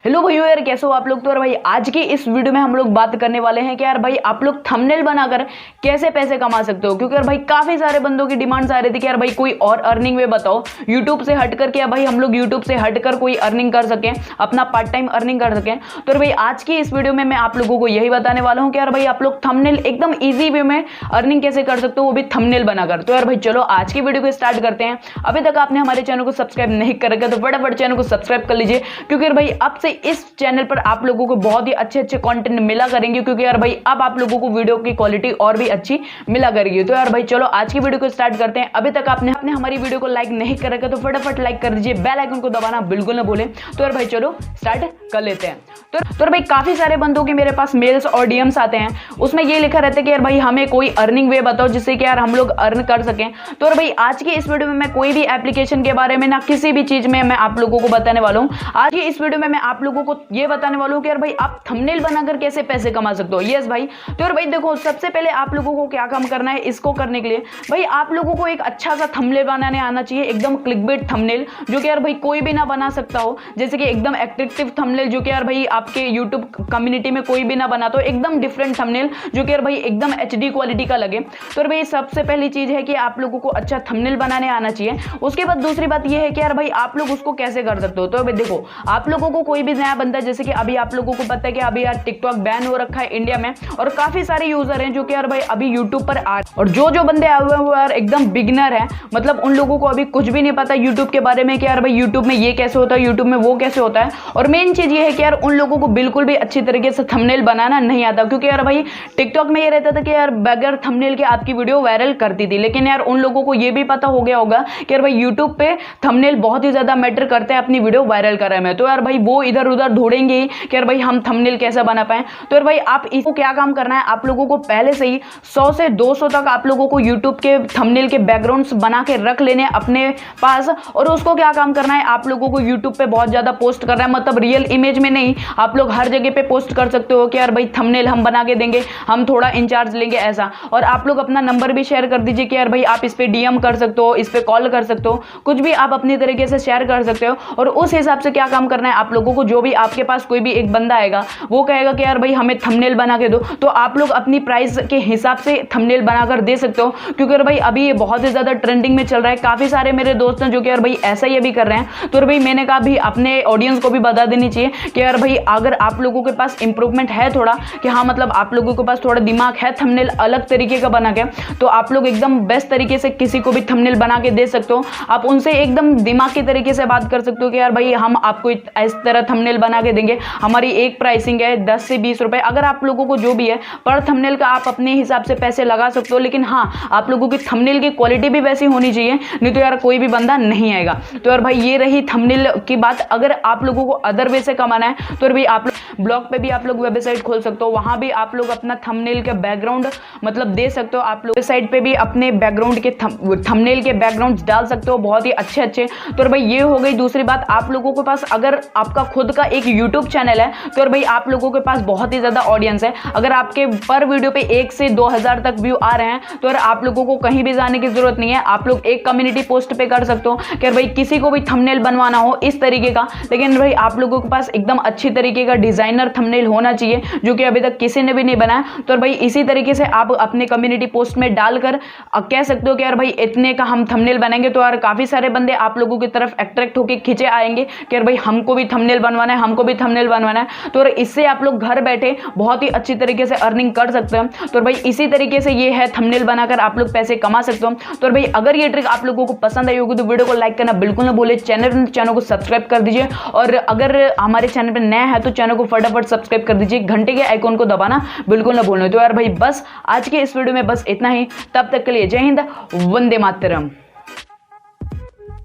Hello भैया यार, कैसे हो आप लोग। तो यार भाई आज की इस वीडियो में हम लोग बात करने वाले हैं कि यार भाई आप लोग थंबनेल बनाकर कैसे पैसे कमा सकते हो। क्योंकि यार भाई काफी सारे बंदों की डिमांड्स आ रही थी कि यार भाई कोई और अर्निंग वे बताओ यूट्यूब से हटकर के, भाई हम लोग यूट्यूब से हटकर कोई अर्निंग कर सकें, अपना पार्ट टाइम अर्निंग कर सकें। तो यार भाई आज की इस वीडियो में मैं आप लोगों को यही बताने वाला हूँ कि यार भाई आप लोग थंबनेल एकदम ईजी वे में अर्निंग कैसे कर सकते हो, वो भी थंबनेल बनाकर। तो यार भाई चलो आज की वीडियो को स्टार्ट करते हैं। अभी तक आपने हमारे चैनल को सब्सक्राइब नहीं कर रखा तो फटाफट चैनल को सब्सक्राइब कर लीजिए, क्योंकि यार भाई अब से इस चैनल आप लोगों को बहुत ही अच्छे अच्छे कंटेंट मिला करेंगे। क्योंकि यार भाई अब आप लोगों को वीडियो की क्वालिटी और भी अच्छी मिला करेगी। तो यार भाई चलो आज की वीडियो को स्टार्ट करते हैं। अभी तक आपने हमारी वीडियो को लाइक नहीं कर रखा तो फटाफट लाइक कर दीजिए, बेल आइकन को दबाना बिल्कुल ना भूलें। तो यार भाई चलो स्टार्ट कर लेते हैं। तो यार भाई काफी सारे बंदों के मेरे पास मेल्स और डीएम्स आते हैं, उसमें ये लिखा रहता है कि यार भाई हमें कोई अर्निंग वे बताओ जिससे कि यार हम लोग अर्न कर सकें। तो यार भाई आज की इस वीडियो में मैं कोई भी एप्लीकेशन के बारे में ना किसी भी चीज में मैं आप लोगों को बताने वाला हूं। आज की इस वीडियो में मैं आप लोगों को ये बताने वाला हूं कि यार भाई आप थंबनेल बनाकर कैसे पैसे कमा सकते हो। यस भाई। तो यार भाई देखो, सबसे पहले आप लोगों को क्या काम करना है, इसको करने के लिए भाई आप लोगों को एक अच्छा सा थंबनेल बनाने आना चाहिए, एकदम क्लिकबेट थंबनेल जो कि यार भाई कोई भी ना बना सकता हो। जैसे कि एकदम एट्रैक्टिव थंबनेल जो कि यार भाई आपके यूट्यूब कम्युनिटी में कोई भी ना बनाता हो, एकदम डिफरेंट थंबनेल जो कि यार भाई एकदम एचडी क्वालिटी का लगे। तो यार भाई सबसे पहली चीज है कि आप लोगों को अच्छा थंबनेल बनाने आना चाहिए। उसके बाद दूसरी बात यह है कि यार भाई आप लोग उसको कैसे कर सकते हो। तो भाई देखो, आप लोगों को कोई भी नया बंदा, जैसे कि अभी आप लोगों को पता है कि अभी यार टिकटॉक बैन हो रखा है इंडिया में, और काफी सारे यूजर हैं जो कि यार भाई अभी यूट्यूब पर आ, और जो बंदे आए हुए हैं वो यार एकदम बिगिनर है। मतलब उन लोगों को अभी कुछ भी नहीं पता यूट्यूब के बारे में कि यार भाई यूट्यूब में ये कैसे होता है, यूट्यूब में वो कैसे होता है। और मेन चीज ये है कि यार उन लोगों को बिल्कुल भी अच्छी तरीके से थंबनेल बनाना नहीं आता। क्योंकि यार भाई टिकटॉक में ये रहता था कि यार बगैर थंबनेल के आपकी वीडियो वायरल करती थी, लेकिन यार उन लोगों को ये भी पता हो गया होगा कि यार भाई यूट्यूब पे थंबनेल बहुत ही ज्यादा मैटर करते हैं अपनी वीडियो वायरल करने में। तो यार भाई वो इधर उधर ढूंढेंगे ही कि यार भाई हम थंबनेल कैसे बना पाए। तो यार भाई आप इसको क्या काम करना है, आप लोगों को पहले से ही 100 से 200 तक आप लोगों को यूट्यूब के थंबनेल के बैकग्राउंड्स बना के रख लेने अपने पास। और उसको क्या काम करना है, आप लोगों को यूट्यूब पे बहुत ज्यादा पोस्ट करना है, मतलब रियल इमेज में नहीं, आप लोग हर जगह पे पोस्ट कर सकते हो कि यार भाई थंबनेल हम बना के देंगे, हम थोड़ा इंचार्ज लेंगे ऐसा। और आप लोग अपना नंबर भी शेयर कर दीजिए कि यार भाई आप इस पे डीएम कर सकते हो, इस पे कॉल कर सकते हो, कुछ भी आप अपनी तरीके से शेयर कर सकते हो। और उस हिसाब से क्या काम करना है, आप लोगों को जो भी आपके पास कोई भी एक बंदा आएगा वो कहेगा कि यार भाई हमें थंबनेल बना के दो, तो आप लोग अपनी प्राइस के हिसाब से थंबनेल बनाकर दे सकते हो। क्योंकि यार भाई अभी ये बहुत ही ज्यादा ट्रेंडिंग में चल रहा है। काफी सारे मेरे दोस्त हैं जो कि यार भाई ऐसा ही अभी कर रहे हैं। तो यार भाई मैंने कहा भी अपने ऑडियंस को भी बता देनी चाहिए कि यार भाई अगर आप लोगों के पास इंप्रूवमेंट है थोड़ा, कि हाँ मतलब आप लोगों के पास थोड़ा दिमाग है थंबनेल अलग तरीके का बना के, तो आप लोग एकदम बेस्ट तरीके से किसी को भी थंबनेल बना के दे सकते हो। आप उनसे एकदम दिमाग की तरीके से बात कर सकते हो कि यार भाई हम आपको इस तरह थंबनेल बना के देंगे, हमारी एक प्राइसिंग है 10 से 20 रुपए। अगर आप लोगों को जो भी है पर थंबनेल का आप अपने हिसाब से पैसे लगा सकते हो, लेकिन हाँ आप लोगों की थंबनेल की क्वालिटी भी वैसी होनी चाहिए, नहीं तो यार कोई भी बंदा नहीं आएगा। तो यार भाई ये रही थंबनेल की बात। अगर आप लोगों को अदर वे से कमाना है तो यार भाई आप ब्लॉग पे भी आप लोग वेबसाइट खोल सकते हो, वहां भी आप लोग अपना थंबनेल के बैकग्राउंड मतलब दे सकते हो। आप लोग वेबसाइट पे भी अपने बैकग्राउंड के थंबनेल के बैकग्राउंड डाल सकते हो, बहुत ही अच्छे अच्छे। तो यार भाई ये हो गई। दूसरी बात, आप लोगों के पास अगर आपका खुद का एक यूट्यूब चैनल है तो यार भाई आप लोगों के पास बहुत ही ज्यादा ऑडियंस है। अगर आपके पर वीडियो पे 1 से 2000 तक व्यू आ रहे हैं तो यार आप लोगों को कहीं भी जाने की जरूरत नहीं है। आप लोग एक कम्युनिटी पोस्ट पे कर सकते हो कि यार भाई किसी को भी थंबनेल बनवाना हो इस तरीके का, लेकिन भाई आप लोगों के पास एकदम अच्छी तरीके का डिजाइनर थंबनेल होना चाहिए जो कि अभी तक किसी ने भी नहीं बनाया। तो यार भाई इसी तरीके से आप अपने कम्युनिटी पोस्ट में डालकर कह सकते हो कि यार भाई इतने का हम थंबनेल बनाएंगे। तो यार काफी सारे बंदे आप लोगों की तरफ अट्रैक्ट होकर खींचे आएंगे कि यार भाई हमको भी थंबनेल बनवाना है, हमको भी थंबनेल बनवाना है। तो इससे आप लोग घर बैठे बहुत ही अच्छी तरीके से अर्निंग कर सकते हैं। तो भाई इसी तरीके से ये है थंबनेल बनाकर आप लोग पैसे कमा सकते हो। तो भाई अगर ये ट्रिक आप लोगों को पसंद आई होगी तो वीडियो को लाइक करना बिल्कुल ना भूले, चैनल को सब्सक्राइब कर दीजिए। और अगर हमारे चैनल पर नया है तो चैनल को फटाफट सब्सक्राइब कर दीजिए, घंटे के आइकॉन को दबाना बिल्कुल ना भूलना। तो यार भाई बस आज के इस वीडियो में बस इतना ही। तब तक के लिए जय हिंद, वंदे मातरम।